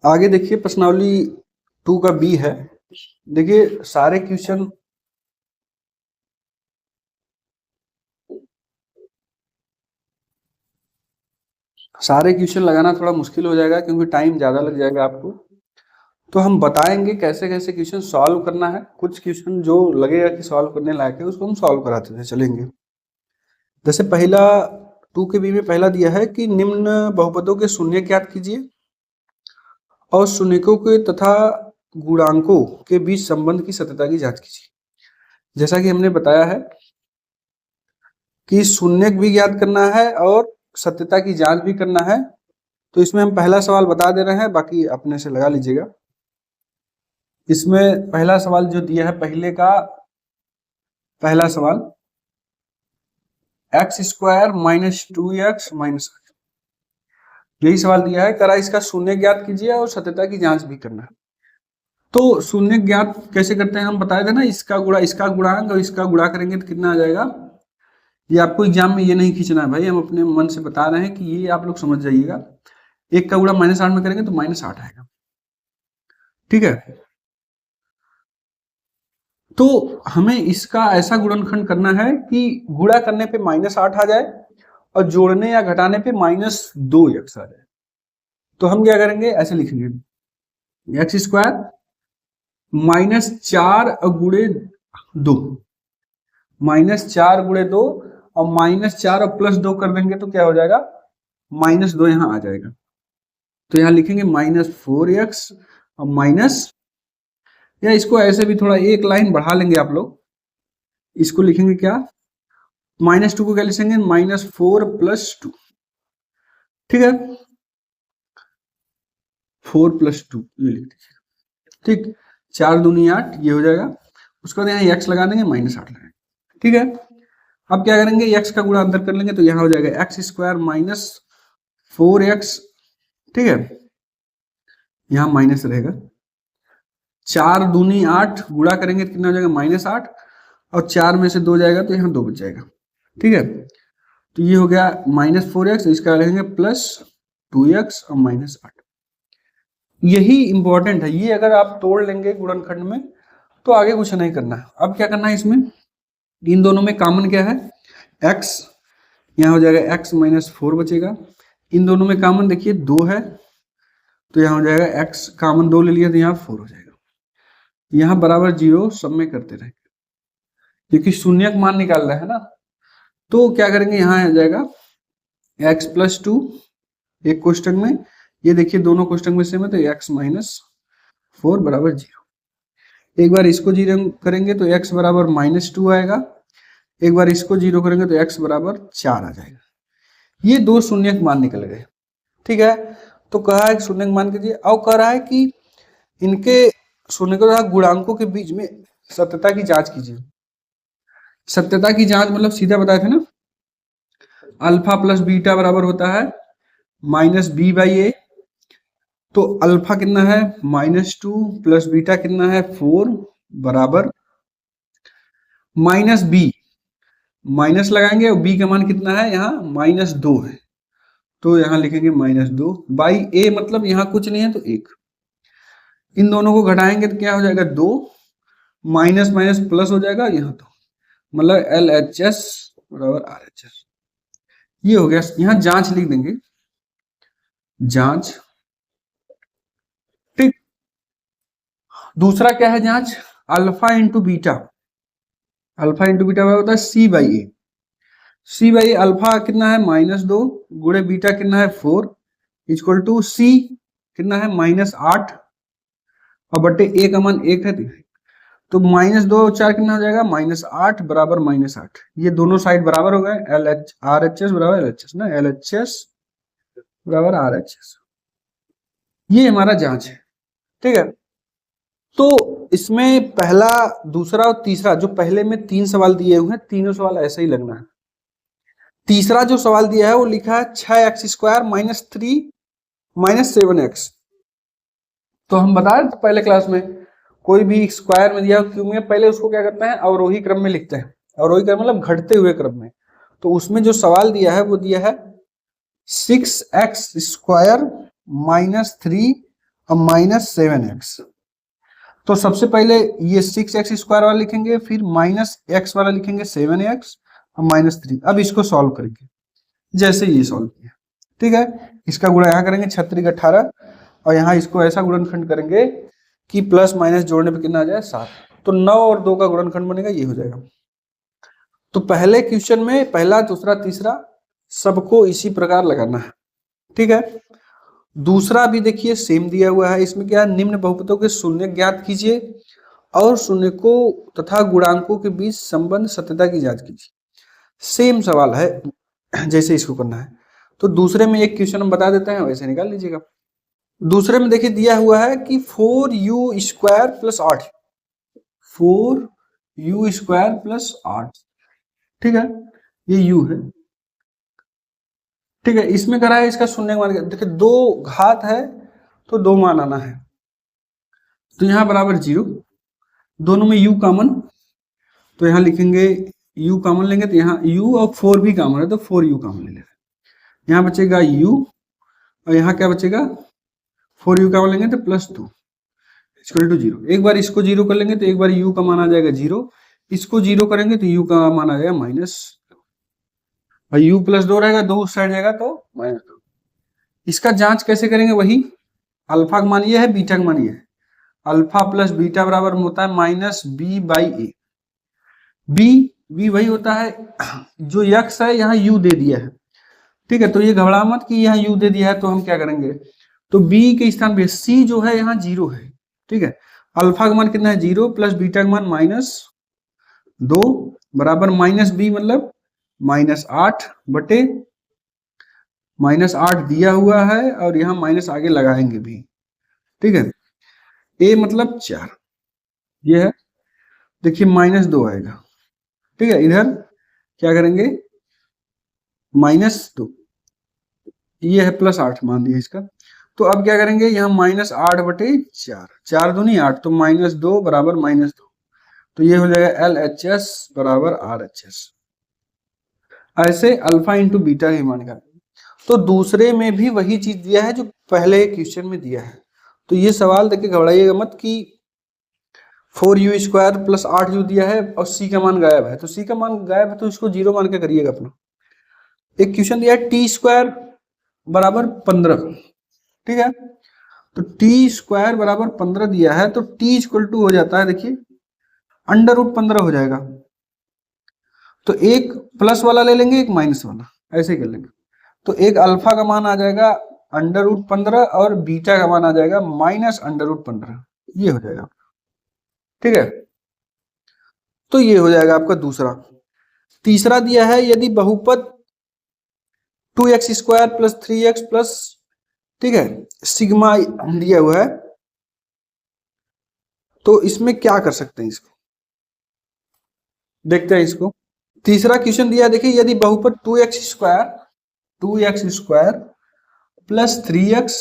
आगे देखिए प्रश्नावली 2 का बी है। देखिए सारे क्वेश्चन लगाना थोड़ा मुश्किल हो जाएगा क्योंकि टाइम ज्यादा लग जाएगा आपको। तो हम बताएंगे कैसे कैसे क्वेश्चन सॉल्व करना है। कुछ क्वेश्चन जो लगेगा कि सॉल्व करने लायक है उसको हम सॉल्व कराते हुए चलेंगे। जैसे पहला 2 के बी में पहला दिया है कि निम्न बहुपदों के शून्य ज्ञात कीजिए और शून्यकों के तथा गुणांकों के बीच संबंध की सत्यता की जांच कीजिए। जैसा कि हमने बताया है कि शून्यक भी ज्ञात करना है और सत्यता की जांच भी करना है। तो इसमें हम पहला सवाल बता दे रहे हैं, बाकी अपने से लगा लीजिएगा। इसमें पहला सवाल जो दिया है पहले का पहला सवाल x square minus 2x minus 8, यही सवाल दिया है। करा इसका शून्य ज्ञात कीजिए और सत्यता की जांच भी करना है। तो शून्य ज्ञात कैसे करते हैं हम बताए थे ना, इसका गुणांक और इसका गुणा करेंगे तो कितना आ जाएगा। ये आपको एग्जाम में ये नहीं खींचना है भाई, हम अपने मन से बता रहे हैं कि ये आप लोग समझ जाइएगा। एक का गुणा -8 में करेंगे तो -8 आएगा, ठीक है। तो हमें इसका ऐसा गुणनखंड करना है कि गुणा करने पे -8 आ जाए और जोड़ने या घटाने पे -2x आ जाए। तो हम क्या करेंगे, ऐसे लिखेंगे एक्स स्क्वायर -4 गुणे 2, -4 गुणे 2 और -4 और +2 कर देंगे तो क्या हो जाएगा, -2 यहां आ जाएगा। तो यहां लिखेंगे -4x और माइनस, या इसको ऐसे भी थोड़ा एक लाइन बढ़ा लेंगे आप लोग। इसको लिखेंगे क्या, -2 को क्या लिखेंगे -4 + 2, ठीक है। 4 + 2 ये लिख दीजिए, ठीक। 4 दूनी 8 ये हो जाएगा। उसके बाद यहाँ x लगा देंगे -8 लगाएंगे, ठीक है। अब क्या करेंगे, x का गुणा अंदर कर लेंगे तो यहाँ हो जाएगा एक्स स्क्वायर -4x, ठीक है। यहाँ माइनस रहेगा। 4 दूनी 8 गुणा करेंगे तो कितना हो जाएगा -8 और 4 में से 2 जाएगा तो यहाँ 2 बच जाएगा, ठीक है। तो ये हो गया -4x, इसका लिखेंगे +2x और -8। यही इंपॉर्टेंट है, ये अगर आप तोड़ लेंगे गुणनखंड में तो आगे कुछ नहीं करना है। अब क्या करना है, इसमें इन दोनों में कॉमन क्या है, x, यहाँ हो जाएगा x -4 बचेगा। इन दोनों में कॉमन देखिए 2 है तो यहाँ हो जाएगा x, कॉमन 2 ले लिया तो यहाँ 4 हो जाएगा। यहाँ बराबर 0 सब में करते रहेंगे क्योंकि शून्यक मान निकाल रहा है ना। तो क्या करेंगे, यहाँ आ जाएगा x + 2 एक कोष्टक में, ये देखिए दोनों कोष्टक में सेम है तो x -4 बराबर 0। एक बार इसको 0 करेंगे तो x बराबर -2 आएगा। एक बार इसको 0 करेंगे तो x बराबर 4 आ जाएगा। ये दो शून्यक मान निकल गए, ठीक है। तो कहा है शून्यक मान कीजिए, और कह रहा है कि इनके शून्यकों तथा गुणांकों के बीच में सत्यता की जांच कीजिए। सत्यता की जांच मतलब सीधा बताए थे ना, अल्फा + बीटा बराबर होता है -b/a। तो अल्फा कितना है -2 + बीटा कितना है 4 बराबर -b, माइनस लगाएंगे और b का मान कितना है यहाँ -2 है तो यहाँ लिखेंगे -2/a, मतलब यहाँ कुछ नहीं है तो 1। इन दोनों को घटाएंगे तो क्या हो जाएगा 2, माइनस माइनस प्लस हो जाएगा यहाँ, तो मतलब LHS बराबर RHS। ये हो गया। यहाँ जांच लिख देंगे, जांच, ठीक। दूसरा क्या है जांच, alpha into beta, alpha into beta होता है C/A। C/A अल्फा कितना है -2 गुणे बीटा कितना है 4 इक्वल टू C कितना है -8 और बटे a का मान 1 है तो -2 और 4 कितना हो जाएगा -8 बराबर -8। ये दोनों साइड बराबर हो गए, RHS बराबर LHS ना, LHS बराबर RHS। ये हमारा जांच है, ठीक है। तो इसमें पहला, दूसरा और तीसरा, जो पहले में 3 सवाल दिए हुए हैं तीनों सवाल ऐसे ही लगना है। तीसरा जो सवाल दिया है वो लिखा है 6x² -3 -7x। तो हम बताए थे पहले क्लास में, कोई भी स्क्वायर में दिया क्यू में पहले उसको क्या करते हैं अवरोही क्रम में लिखते हैं। अवरोही क्रम मतलब घटते हुए क्रम में। तो उसमें जो सवाल दिया है वो दिया है 6x² -3 अब -7x, तो सबसे पहले ये 6x² वाला लिखेंगे, फिर -x वाला लिखेंगे 7x और -3। अब इसको सॉल्व करेंगे जैसे ये सॉल्व किया, ठीक है। इसका गुणा यहाँ करेंगे 36 18, और यहाँ इसको ऐसा गुणनखंड करेंगे कि प्लस माइनस जोड़ने पे कितना आ जाए 7, तो 9 और 2 का गुणनखंड बनेगा, ये हो जाएगा। तो पहले क्वेश्चन में पहला दूसरा तीसरा सबको इसी प्रकार लगाना है, ठीक है। दूसरा भी देखिए सेम दिया हुआ है, इसमें क्या है, निम्न बहुपदों के शून्य ज्ञात कीजिए और शून्य को तथा गुणांकों के बीच संबंध सत्यता की जांच कीजिए। सेम सवाल है जैसे इसको करना है। तो दूसरे में एक क्वेश्चन हम बता देते हैं, वैसे निकाल लीजिएगा। दूसरे में देखिए दिया हुआ है कि 4u² + 8, 4u² + 8, ठीक है, ये u है, ठीक है। इसमें करा है इसका शून्य मान, देखिए 2 घात है तो 2 मान आना है, तो यहाँ बराबर 0, दोनों में u कॉमन, तो यहाँ लिखेंगे u कॉमन लेंगे तो यहाँ u और 4 भी कॉमन है तो 4u कॉमन ले लेंगे, यहाँ बचेगा u और यहाँ क्या बचेगा 4u कॉमन लेंगे तो +2 = 0। एक बार इसको 0 कर लेंगे तो एक बार u का मान आ जाएगा 0, इसको 0 करेंगे तो u का मान आ जाएगा -2, और u +2 रहेगा, 2 उस साइड जाएगा तो -2। इसका जांच कैसे करेंगे, वही अल्फा का मान ये है, बीटा का मान ये है, अल्फा + बीटा बराबर होता है -b/a। b वही होता है जो x है, यहाँ u दे दिया है, ठीक है। तो ये घबरा मत कि यहाँ u दे दिया है तो हम क्या करेंगे, तो b के स्थान पे c जो है यहाँ 0 है, ठीक है। अल्फा का मान कितना है 0 + बीटा का मान -2 बराबर -b मतलब -8 बटे -8 दिया हुआ है, और यहाँ माइनस आगे लगाएंगे भी, ठीक है। a मतलब 4, ये है, देखिए -2 आएगा, ठीक है। इधर क्या करेंगे -2, ये है +8 मान दिया इसका, तो अब क्या करेंगे यहाँ -8 बटे 4, 4 दूनी 8, तो -2 बराबर -2, तो ये हो जाएगा LHS बराबर RHS। ऐसे अल्फा इंटू बीटा ही मान का। तो दूसरे में भी वही चीज दिया है जो पहले क्वेश्चन में दिया है, तो ये सवाल देखिए घबराइएगा मत कि 4u² + 8u दिया है और c का मान गायब है, तो c का मान गायब है तो इसको 0 मान के करिएगा अपना। एक क्वेश्चन दिया है t² बराबर 15, ठीक है, तो t² बराबर 15 दिया है, तो t = हो जाता है, देखिए √15 हो जाएगा, तो एक प्लस वाला ले लेंगे एक माइनस वाला, ऐसे कर लेंगे, तो एक अल्फा का मान आ जाएगा √15 और बीटा का मान आ जाएगा -√15, ये हो जाएगा, ठीक है। तो ये हो जाएगा आपका दूसरा। तीसरा दिया है यदि बहुपद 2x² + 3x+, ठीक है, सिग्मा दिया हुआ है, तो इसमें क्या कर सकते हैं, इसको देखते हैं। इसको तीसरा क्वेश्चन दिया है, देखिए यदि बहुपद 2x² + 3x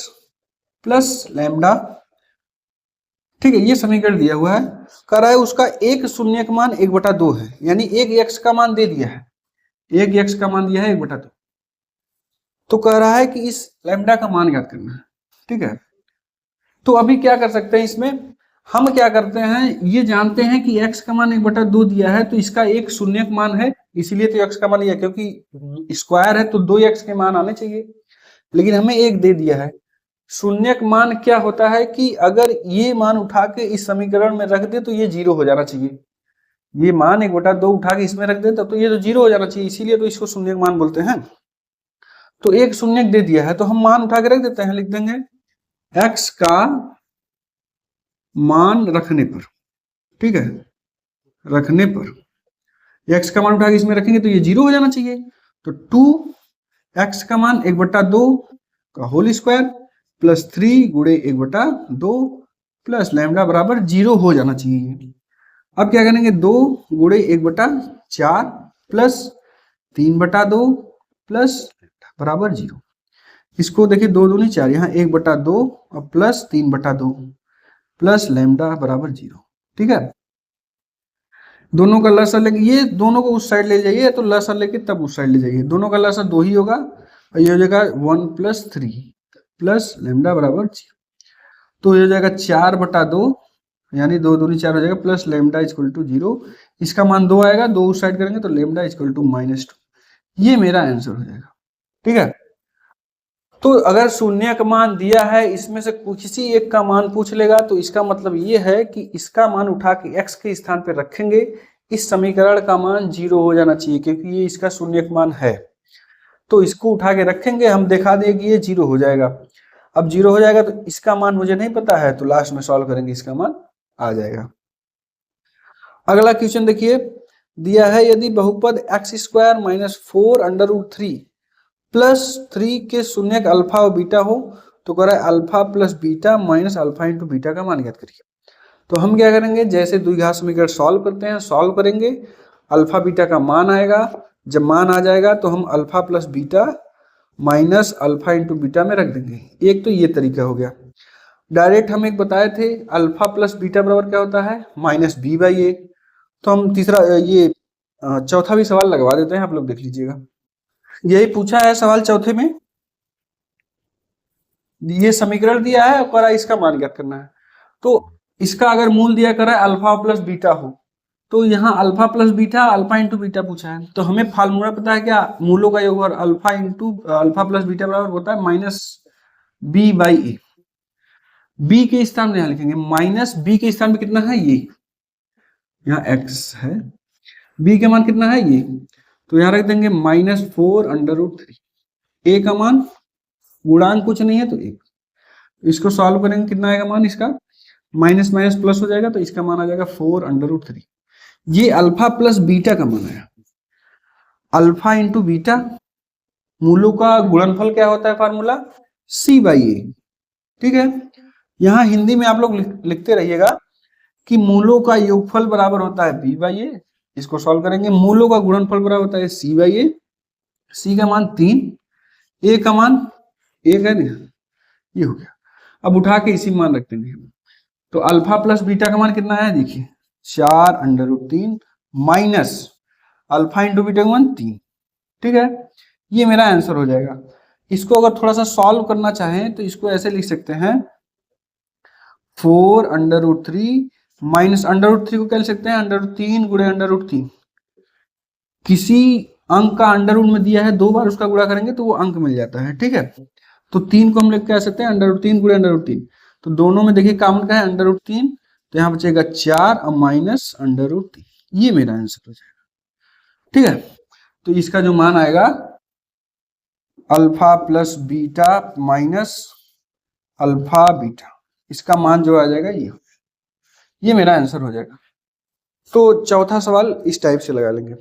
+ लैम्डा, ठीक है, ये समीकरण दिया हुआ है, कह रहा है उसका एक शून्य का मान 1/2 है, यानी एक x का मान दे दिया है, एक x का मान दिया है 1/2, तो कह रहा है कि इस लैम्डा का मान ज्ञात करना है, ठीक है। तो अभी क्या कर सकते हैं, इसमें हम क्या करते हैं, ये जानते हैं कि x का मान 1/2 दिया है, तो इसका एक शून्य का मान है, इसीलिए तो x का मान लिया, क्योंकि स्क्वायर है तो 2x के मान आने चाहिए, लेकिन हमें एक दे दिया है। शून्य का मान क्या होता है कि अगर ये मान उठा के इस समीकरण में रख दे तो ये 0 हो जाना चाहिए, ये मान 1/2 उठा के इसमें रख दे तो ये तो 0 हो जाना चाहिए, इसीलिए तो इसको शून्य का मान बोलते हैं। तो एक शून्य दे दिया है तो हम मान उठा के रख देते हैं, लिख देंगे x का मान रखने पर, ठीक है, रखने पर x का मान उठा के इसमें रखेंगे तो ये 0 हो जाना चाहिए, तो 2x का मान 1/2 का होल स्क्वायर + 3 गुणे 1/2 प्लस लैम्डा बराबर 0 हो जाना चाहिए। अब क्या करेंगे 2 गुणे 1/4 प्लस 3/2 प्लस बराबर 0। इसको देखिए 2 दूनी 4, यहाँ 1/2 और प्लस 3/2 प्लस लैम्डा बराबर 0, ठीक है। दोनों का लसाअ लेके ये दोनों को उस साइड ले जाइए, तो लसाअ लेके तब उस साइड ले जाइए, दोनों का लसाअ 2 ही होगा, और ये हो जाएगा 1 + 3 प्लस लैम्डा बराबर 0। तो ये हो जाएगा 4/2, यानी 2 दूनी 4 हो जाएगा, प्लस लेमडा इक्वल टू 0। इसका मान 2 आएगा, 2 उस साइड करेंगे तो लेमडा इक्वल टू -2। ये मेरा आंसर हो जाएगा। ठीक है, तो अगर शून्य का मान दिया है, इसमें से किसी एक का मान पूछ लेगा, तो इसका मतलब ये है कि इसका मान उठा के x के स्थान पर रखेंगे, इस समीकरण का मान 0 हो जाना चाहिए, क्योंकि ये इसका शून्य का मान है। तो इसको उठा के रखेंगे, हम दिखा दें कि ये 0 हो जाएगा। अब 0 हो जाएगा तो इसका मान मुझे नहीं पता है, तो लास्ट में सॉल्व करेंगे, इसका मान आ जाएगा। अगला क्वेश्चन देखिए, दिया है यदि बहुपद x² - 4√3 प्लस 3 के शून्य अल्फा और बीटा हो, तो कह रहा है alpha plus beta minus alpha into beta का मान ज्ञात करिए। तो हम क्या करेंगे, जैसे द्विघात समीकरण सॉल्व करते हैं, सॉल्व करेंगे, अल्फा बीटा का मान आएगा, जब मान आ जाएगा तो हम alpha plus beta minus alpha into beta में रख देंगे। एक तो ये तरीका हो गया। डायरेक्ट हम एक बताए थे, अल्फा प्लस बीटा बराबर क्या होता है, -b/a। तो हम तीसरा ये चौथा भी सवाल लगवा देते हैं, आप लोग देख लीजिएगा। यही पूछा है सवाल चौथे में, ये समीकरण दिया है और इसका मान ज्ञात करना है। तो इसका अगर मूल दिया करा है अल्फा प्लस बीटा हो, तो यहाँ alpha plus beta alpha into beta पूछा है, तो हमें फार्मूला पता है क्या, मूलों का योग और alpha into alpha plus beta बराबर होता है -b/a। b के स्थान में यहाँ लिखेंगे, -b के स्थान में कितना है, ये यहाँ x है, b के मान कितना है ये, तो यहाँ रख देंगे -4√3। a का मान गुणांक कुछ नहीं है तो 1। इसको सॉल्व करेंगे, कितना आएगा मान इसका, माइनस माइनस प्लस हो जाएगा, तो इसका मान आ जाएगा 4√3। ये अल्फा प्लस बीटा का मान आया। अल्फा इंटू बीटा, मूलों का गुणनफल क्या होता है, फार्मूला c/a। ठीक है, यहाँ हिंदी में आप लोग लिखते रहिएगा कि मूलों का योगफल बराबर होता है b/a। इसको सॉल्व करेंगे, मूलों का गुणनफल बराबर होता है c/a। c का मान 3, a का मान 1 है ना, ये हो गया। अब उठा के इसी मान रख देंगे, तो अल्फा प्लस बीटा का मान कितना है, देखिए 4√3 माइनस अल्फा इंटू बीटा का मान 3। ठीक है, ये मेरा आंसर हो जाएगा। इसको अगर थोड़ा सा सॉल्व करना चाहें तो इसको ऐसे लिख सकते हैं, 4√3 माइनस √3 को क्या लिख सकते हैं, √3 गुणे √3। किसी अंक का अंडर रूट में दिया है, 2 बार उसका गुणा करेंगे तो वो अंक मिल जाता है। ठीक है, तो 3 को हम लोग कह सकते हैं √3 गुणे √3। तो दोनों में देखिए कॉमन का है √3, तो यहाँ बचेगा 4 और माइनस √3। ये मेरा आंसर हो जाएगा। ठीक है, तो इसका जो मान आएगा alpha plus beta minus alpha beta, इसका मान जो आ जाएगा ये मेरा आंसर हो जाएगा। तो चौथा सवाल इस टाइप से लगा लेंगे।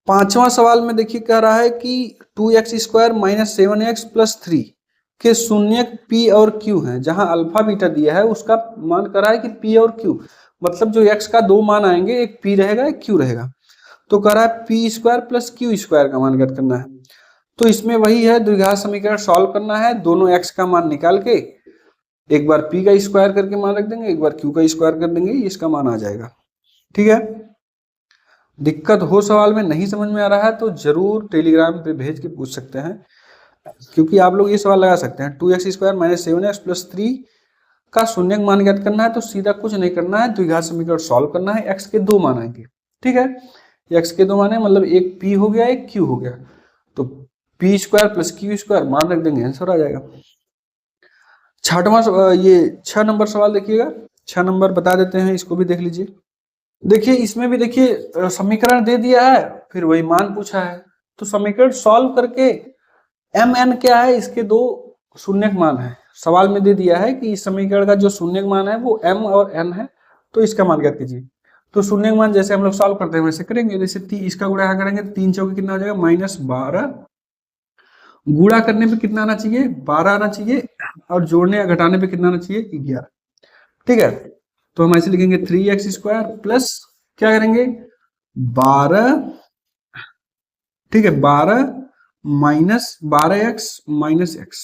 पांचवा सवाल में देखिए कह रहा है कि 2x² - 7x + 3 के शून्यक p और q हैं, जहां अल्फा बीटा दिया है उसका मान कर रहा है कि p और q, मतलब जो x का 2 मान आएंगे, एक p रहेगा एक q रहेगा। तो कह रहा है p² + q² का मान ज्ञात करना है। तो इसमें वही है, द्विघात समीकरण सॉल्व करना है, दोनों x का मान निकाल के एक बार p का स्क्वायर करके मान रख देंगे, एक बार q का स्क्वायर कर देंगे, इसका मान आ जाएगा। ठीक है, दिक्कत हो सवाल में नहीं समझ में आ रहा है तो जरूर टेलीग्राम पे भेज के पूछ सकते हैं, क्योंकि आप लोग ये सवाल लगा सकते हैं। 2x² - 7x + 3 का शून्यक मान ज्ञात करना है, तो सीधा कुछ नहीं करना है, द्विघात समीकरण सॉल्व करना है, x के 2 मान आएंगे। ठीक है, x के 2 मान है, मतलब एक p हो गया एक q हो गया, तो p² + q² मान रख देंगे, आंसर आ जाएगा। छठवां ये 6 नंबर सवाल देखिएगा, 6 नंबर बता देते हैं, इसको भी देख लीजिए। देखिए इसमें भी देखिए समीकरण दे दिया है, फिर वही मान पूछा है, तो समीकरण सॉल्व करके mn क्या है, इसके 2 शून्यक मान है। सवाल में दे दिया है कि इस समीकरण का जो शून्यक मान है वो m और n है, तो इसका मान ज्ञात कीजिए। तो शून्यक मान जैसे हम लोग सॉल्व करते हैं वैसे करेंगे। जैसे इसका गुणा करेंगे तो 3 चौके कितना हो जाएगा, -12। गुणा करने पे कितना आना चाहिए, 12 आना चाहिए, और जोड़ने या घटाने पे कितना आना चाहिए, 11। ठीक है, तो हम ऐसे लिखेंगे 3x² प्लस क्या करेंगे 12, ठीक है 12 माइनस 12x माइनस x,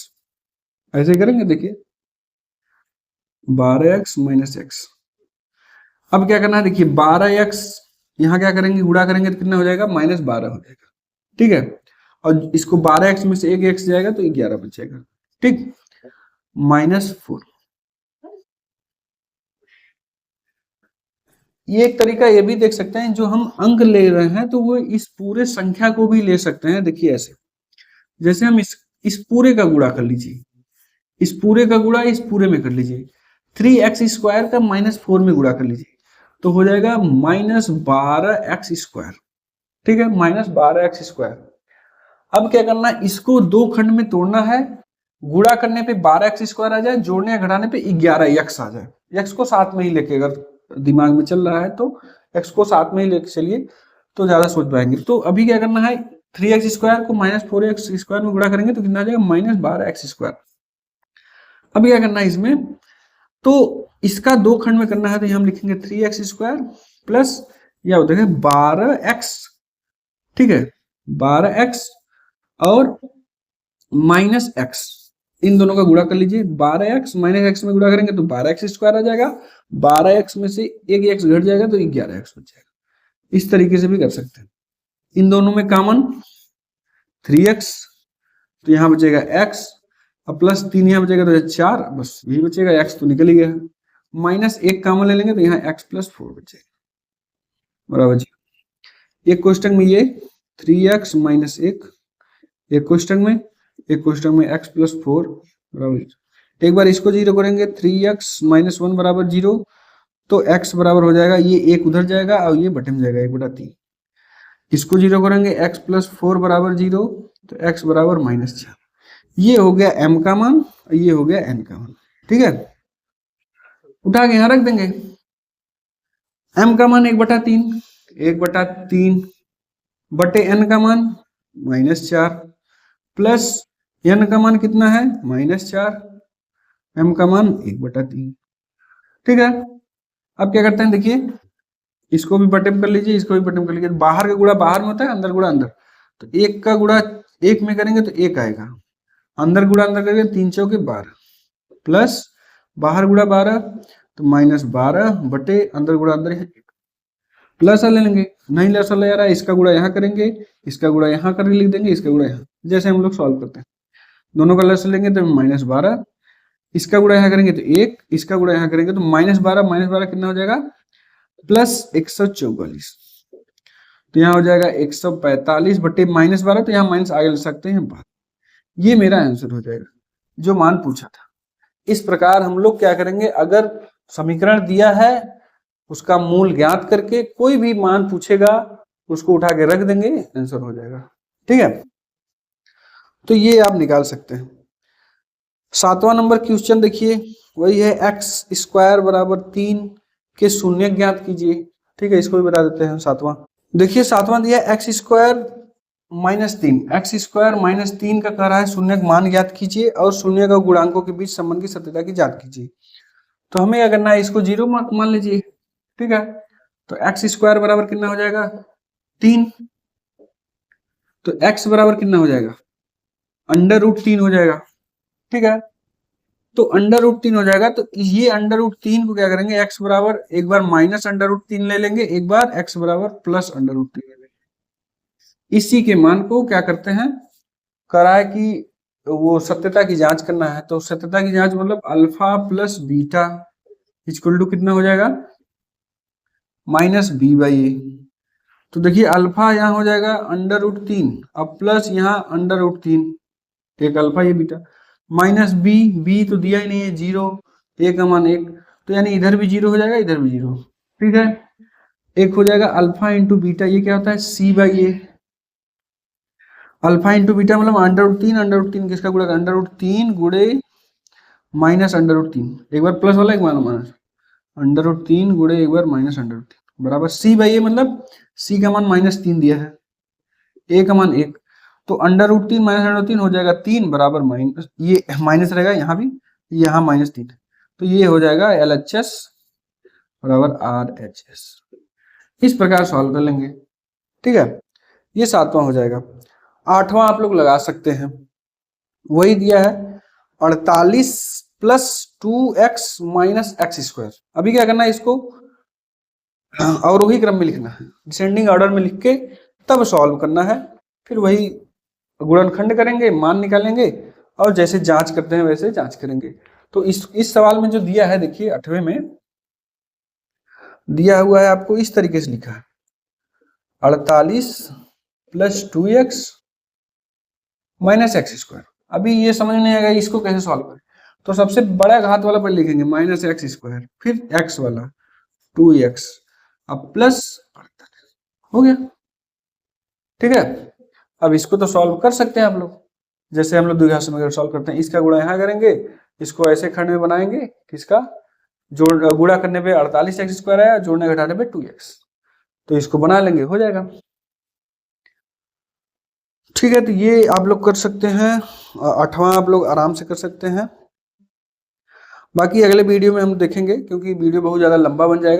ऐसे करेंगे। देखिए 12x माइनस x। अब क्या करना है, देखिए 12x यहाँ क्या करेंगे, गुणा करेंगे तो कितना हो जाएगा, -12 हो जाएगा। ठीक है, और इसको 12x में से एक x जाएगा तो 11 बचेगा। ठीक, -4। ये एक तरीका ये भी देख सकते हैं, जो हम अंक ले रहे हैं तो वो इस पूरे संख्या को भी ले सकते हैं। देखिए ऐसे, जैसे हम इस पूरे का गुणा कर लीजिए, इस पूरे का गुणा इस पूरे में कर लीजिए, 3x² का -4 में गुणा कर लीजिए, तो हो जाएगा -12x²। ठीक है, -12x²। अब क्या करना है, इसको दो खंड में तोड़ना है, गुणा करने पे 12x² आ जाए, जोड़ने या घटाने पे 11x आ जाए। x को साथ में ही लेके अगर दिमाग में चल रहा है तो x को साथ में ही लेके चलिए तो ज्यादा सोच पाएंगे। तो अभी क्या करना है, 3x² को -4x² में गुणा करेंगे तो कितना आ जाएगा, -12x²। अब क्या करना है इसमें, तो इसका दो खंड में करना है, तो हम लिखेंगे 3x² प्लस या होता है 12x। ठीक है, 12x और -x, इन दोनों का गुणा कर लीजिए। 12x -x में गुणा करेंगे तो 12x² आ जाएगा, 12x में से एक x घट जाएगा तो 11x बच जाएगा। इस तरीके से भी कर सकते हैं। इन दोनों में कॉमन 3x, तो यहाँ बचेगा x और प्लस 3 यहाँ बचेगा तो 4, बस यही बचेगा, x तो निकल ही गया। -1 कॉमन ले लेंगे तो यहाँ x + 4 बचेगा, बराबर जी। एक क्वेश्चन में ये 3x - 1, एक क्वेश्चन में x + 4 बराबर। एक बार इसको जीरो करेंगे, 3x - 1 बराबर 0, तो x बराबर हो जाएगा, ये एक उधर जाएगा और ये बटे में जाएगा 1/3। इसको जीरो करेंगे, x + 4 बराबर 0, तो x बराबर -4। ये हो गया m का मान और ये हो गया n का मान। ठीक है, उठा के यहां रख देंगे। m का मान 1/3, 1/3 बटे n का मान -4, प्लस n का मान कितना है, -4, m का मान 1/3। ठीक है, अब क्या करते हैं, देखिए इसको भी बटे में कर लीजिए, इसको भी बटे में कर लीजिए। बाहर का गुणा बाहर में होता है, अंदर गुणा अंदर, तो एक का गुणा एक में करेंगे तो एक आएगा, अंदर गुणा अंदर करेंगे 3 चौके 12, प्लस बाहर गुणा 12 तो -12 बटे अंदर गुणा अंदर है, प्लस ले लेंगे, नहीं लसा ले आ रहा है, इसका गुणा यहाँ करेंगे, इसका गुणा यहाँ करके लिख देंगे, इसका गुणा यहाँ, जैसे हम लोग सॉल्व करते हैं। दोनों का लस लेंगे तो -12, इसका गुणा यहाँ करेंगे तो 1, इसका गुणा यहाँ करेंगे तो -12 कितना हो जाएगा, +144, तो यहाँ हो जाएगा 145 बटे -12, तो यहाँ माइनस आगे ले सकते हैं बात। ये मेरा आंसर हो जाएगा जो मान पूछा था। इस प्रकार हम लोग क्या करेंगे, अगर समीकरण दिया है उसका मूल ज्ञात करके कोई भी मान पूछेगा उसको उठा के रख देंगे, आंसर हो जाएगा। ठीक है, तो ये आप निकाल सकते हैं। 7वां नंबर क्वेश्चन देखिए, वही है x² बराबर 3 के शून्य ज्ञात कीजिए। ठीक है, इसको भी बता देते हैं। 7वां देखिए, 7वां दिया x² -3, x² -3 का कह रहा है शून्य मान ज्ञात कीजिए और शून्य का गुणांकों के बीच संबंध की सत्यता की जांच कीजिए। तो हमें क्या करना है, इसको 0 मान लीजिए। ठीक है, तो x² बराबर कितना हो जाएगा, 3, तो x बराबर कितना हो जाएगा, √3 हो जाएगा। ठीक है, तो √3 हो जाएगा, तो ये √3 को क्या करेंगे, x बराबर एक बार -√3 ले लेंगे, एक बार x बराबर +√3 ले लेंगे। इसी के मान को क्या करते हैं, करा है कि वो सत्यता की जांच करना है, तो सत्यता की जांच मतलब alpha plus beta equal to कितना हो जाएगा, -b/a। तो देखिए अल्फा यहाँ हो जाएगा √3, अब प्लस यहाँ √3, एक अल्फा ये बीटा, -b तो दिया ही नहीं है 0, a का मान 1, तो यानी इधर भी 0 हो जाएगा, इधर भी 0। ठीक है, एक हो जाएगा अल्फा इंटू बीटा, ये क्या होता है c/a। अल्फा इंटू बीटा मतलब √3 किसका गुणा, √3 गुणे -√3, एक बार प्लस वाला एक बार माइनस, √3 गुणे एक बार -√3 बराबर c/a, मतलब c का मान -3 दिया है, a का मान 1, तो √3 -√3 हो जाएगा 3 बराबर माइनस, ये माइनस रहेगा यहाँ भी, यहाँ -3, तो ये हो जाएगा LHS बराबर RHS। इस प्रकार सॉल्व कर लेंगे। ठीक है, ये 7वां हो जाएगा। 8वां आप लोग लगा सकते हैं, वही दिया है 48 + 2x - x²। अभी क्या करना है, इसको अवरोही क्रम में लिखना है, डिसेंडिंग ऑर्डर में लिख के तब सॉल्व करना है। फिर वही गुणनखंड करेंगे, मान निकालेंगे और जैसे जांच करते हैं वैसे जांच करेंगे। तो इस सवाल में जो दिया है, देखिए 8वें में दिया हुआ है, आपको इस तरीके से लिखा है 48 + 2x - x²। अभी ये समझ नहीं आएगा इसको कैसे सॉल्व करें, तो सबसे बड़ा घात वाला पर लिखेंगे -x², फिर x वाला 2x, अब प्लस 48 हो गया। ठीक है, अब इसको तो सॉल्व कर सकते हैं आप लोग, जैसे हम लोग द्विघात समीकरण सॉल्व करते हैं। इसका गुणा यहाँ करेंगे, इसको ऐसे खंड में बनाएंगे, किसका जोड़ गुणा करने पे 48x² आया, जोड़ने घटाने पे 2x, तो इसको बना लेंगे, हो जाएगा। ठीक है, तो ये आप लोग कर सकते हैं, 8वां आप लोग आराम से कर सकते हैं। बाकी अगले वीडियो में हम देखेंगे, क्योंकि वीडियो बहुत ज़्यादा लंबा बन जाएगा।